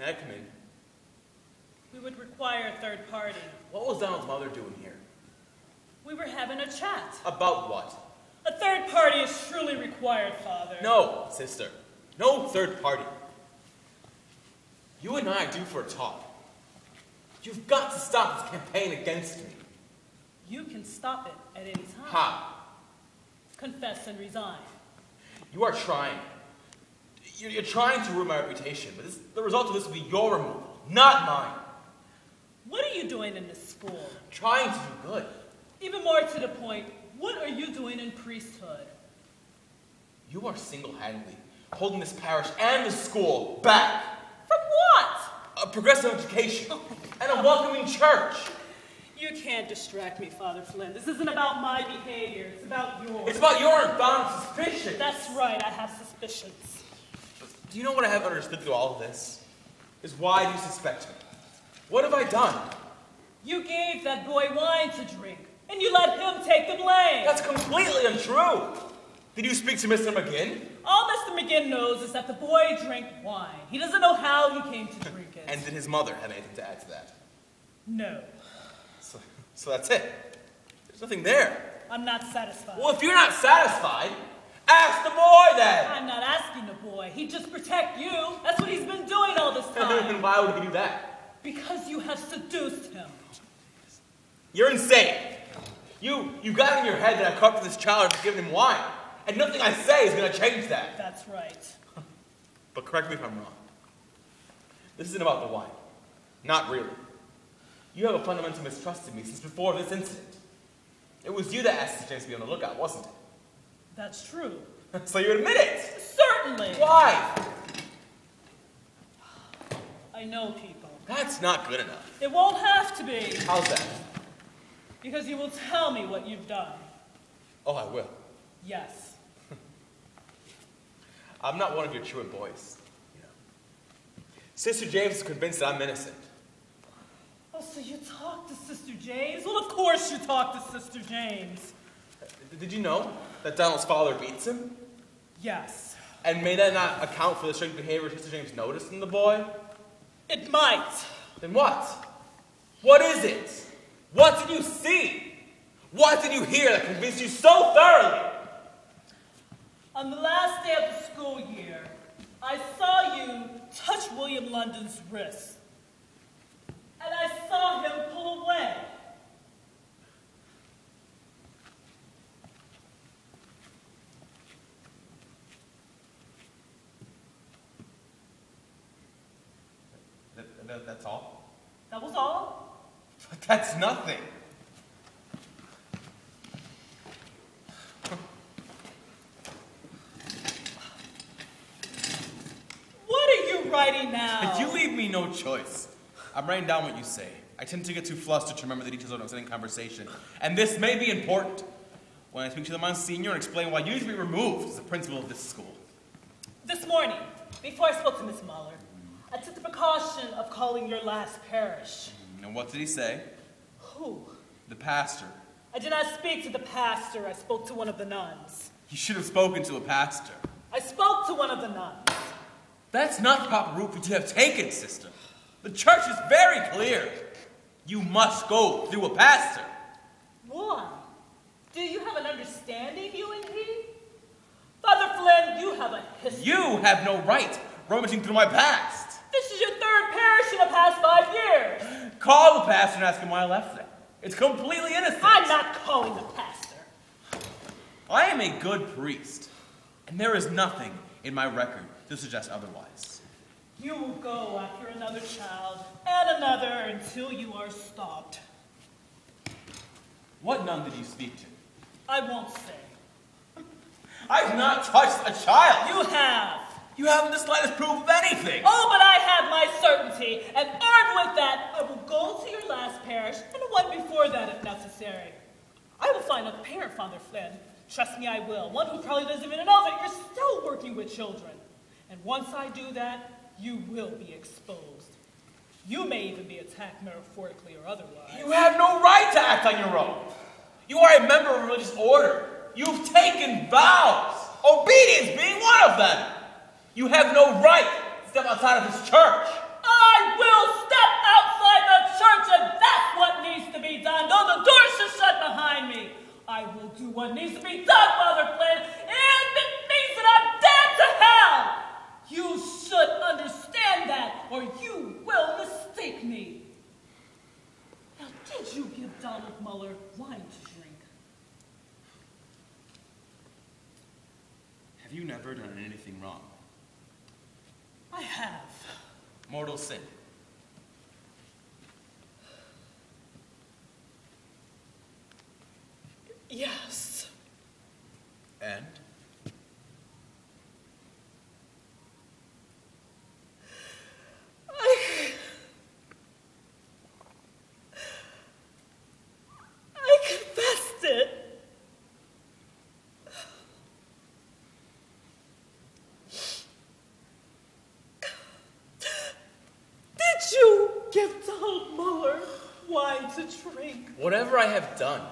May I come in? We would require a third party. What was Donald's mother doing here? We were having a chat. About what? A third party is truly required, Father. No, sister. No third party. You and I are due for a talk. You've got to stop this campaign against me. You can stop it at any time. How? Confess and resign. You are trying. You're trying to ruin my reputation, but the result of this will be your removal, not mine. What are you doing in this school? Trying to do good. Even more to the point, what are you doing in priesthood? You are single-handedly holding this parish and this school back. From what? A progressive education and a welcoming church. You can't distract me, Father Flynn. This isn't about my behavior. It's about yours. It's about your unbounded suspicion. That's right. I have suspicions. But do you know what I haven't understood through all of this? Is why do you suspect me? What have I done? You gave that boy wine to drink, and you let him take the blame. That's completely untrue. Did you speak to Mr. McGinn? All Mr. McGinn knows is that the boy drank wine. He doesn't know how he came to drink it. And did his mother have anything to add to that? No. So that's it. There's nothing there. I'm not satisfied. Well, if you're not satisfied, ask the boy then. I'm not asking the boy. He'd just protect you. That's what he's been doing all this time. And why would he do that? Because you have seduced him. You're insane. You got in your head that I corrupted this child and given him wine. And nothing I say is going to change that. That's right. But correct me if I'm wrong. This isn't about the wine. Not really. You have a fundamental mistrust in me since before this incident. It was you that asked James to be on the lookout, wasn't it? That's true. So you admit it? Certainly. Why? I know people. That's not good enough. It won't have to be. How's that? Because you will tell me what you've done. Oh, I will. Yes. I'm not one of your truant boys. You know. Sister James is convinced that I'm innocent. Oh, so you talked to Sister James? Well, of course you talked to Sister James. Did you know that Donald's father beats him? Yes. And may that not account for the strange behavior Sister James noticed in the boy? It might. Then what? What is it? What did you see? What did you hear that convinced you so thoroughly? On the last day of the school year, I saw you touch William London's wrist. And I saw him pull away. That's all? That was all. But that's nothing. What are you writing now? You leave me no choice. I'm writing down what you say. I tend to get too flustered to remember the details of an exciting conversation. And this may be important when I speak to the Monsignor and explain why you should be removed as the principal of this school. This morning, before I spoke to Miss Muller, I took the precaution of calling your last parish. And what did he say? Who? The pastor. I did not speak to the pastor. I spoke to one of the nuns. You should have spoken to a pastor. I spoke to one of the nuns. That's not the proper route for you to have taken, sister. The church is very clear. You must go through a pastor. Why? Do you have an understanding, you and he? Father Flynn, you have a history. You have no right rummaging through my past. This is your third parish in the past 5 years. Call the pastor and ask him why I left there. It's completely innocent. I'm not calling the pastor. I am a good priest, and there is nothing in my record to suggest otherwise. You will go after another child and another until you are stopped. What nun did you speak to? I won't say. I've not touched a child. You have. You haven't the slightest proof of anything. Oh, but I have my certainty, and armed with that, I will go to your last parish and the one before that if necessary. I will find a parent, Father Flynn. Trust me, I will. One who probably doesn't even know that you're still working with children. And once I do that, you will be exposed. You may even be attacked metaphorically or otherwise. You have no right to act on your own. You are a member of a religious order. You've taken vows, obedience being one of them. You have no right to step outside of this church. will step outside the church, and that's what needs to be done. Though the door should shut behind me, I will do what needs to be done, Father Flynn, if it means that I'm damned to hell. You should understand that, or you will mistake me. Now, did you give Donald Muller wine to drink? Have you never done anything wrong? I have. Mortal sin. Yes. And? I confessed it. Did you give Donald Muller wine to drink? Whatever I have done,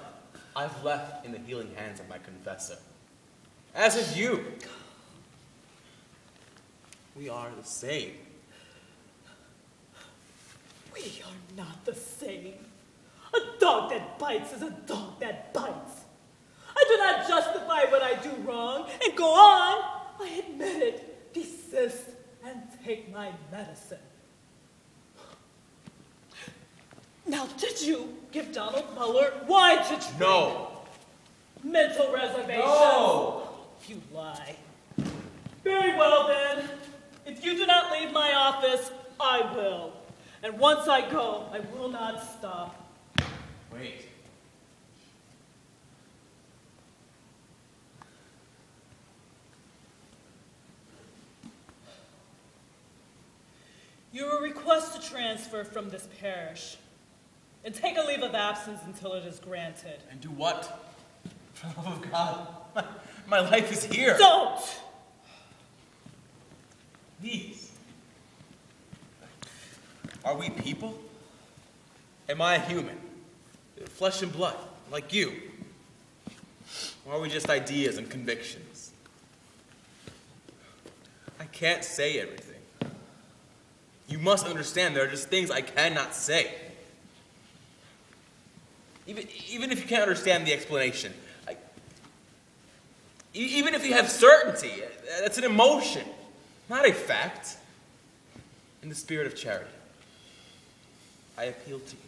I've left in the healing hands of my confessor. As have you. We are the same. We are not the same. A dog that bites is a dog that bites. I do not justify what I do wrong and go on. I admit it, desist, and take my medicine. Now, did you give Donald Muller wine to drink? No. Mental reservations. No. You lie. Very well, then. If you do not leave my office, I will. And once I go, I will not stop. Wait. You will request a transfer from this parish and take a leave of absence until it is granted. And do what? For the love of God, my life is here. Don't! These. Are we people? Am I human? Flesh and blood, like you? Or are we just ideas and convictions? I can't say everything. You must understand there are just things I cannot say. Even if you can't understand the explanation, even if you have certainty, that's an emotion, not a fact. In the spirit of charity, I appeal to you.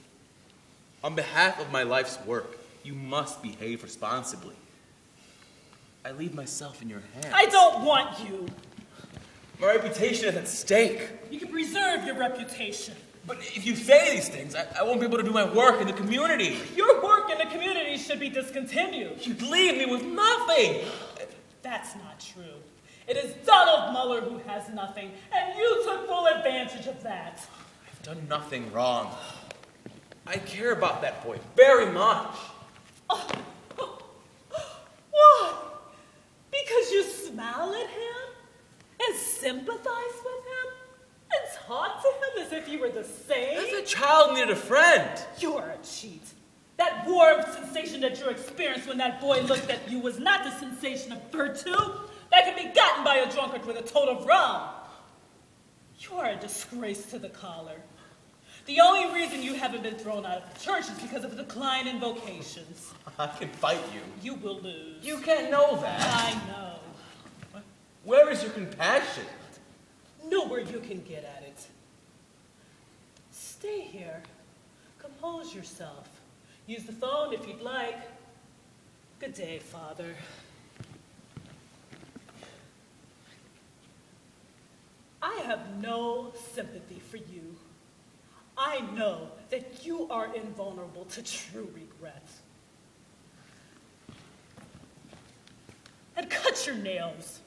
On behalf of my life's work, you must behave responsibly. I leave myself in your hands. I don't want you. My reputation is at stake. You can preserve your reputation. But if you say these things, I won't be able to do my work in the community. Your work in the community should be discontinued. You'd leave me with nothing. That's not true. It is Donald Muller who has nothing, and you took full advantage of that. I've done nothing wrong. I care about that boy very much. Why? Because you smile at him and sympathize with him and talk to him as if you were the same? If a child needed a friend. You're a cheat. That warm sensation that you experienced when that boy looked at you was not the sensation of virtue that can be gotten by a drunkard with a tote of rum. You are a disgrace to the collar. The only reason you haven't been thrown out of the church is because of a decline in vocations. I can fight you. You will lose. You can't know that. I know. Where is your compassion? Nowhere you can get at it. Stay here. Compose yourself. Use the phone if you'd like. Good day, Father. I have no sympathy for you. I know that you are invulnerable to true regret. And cut your nails.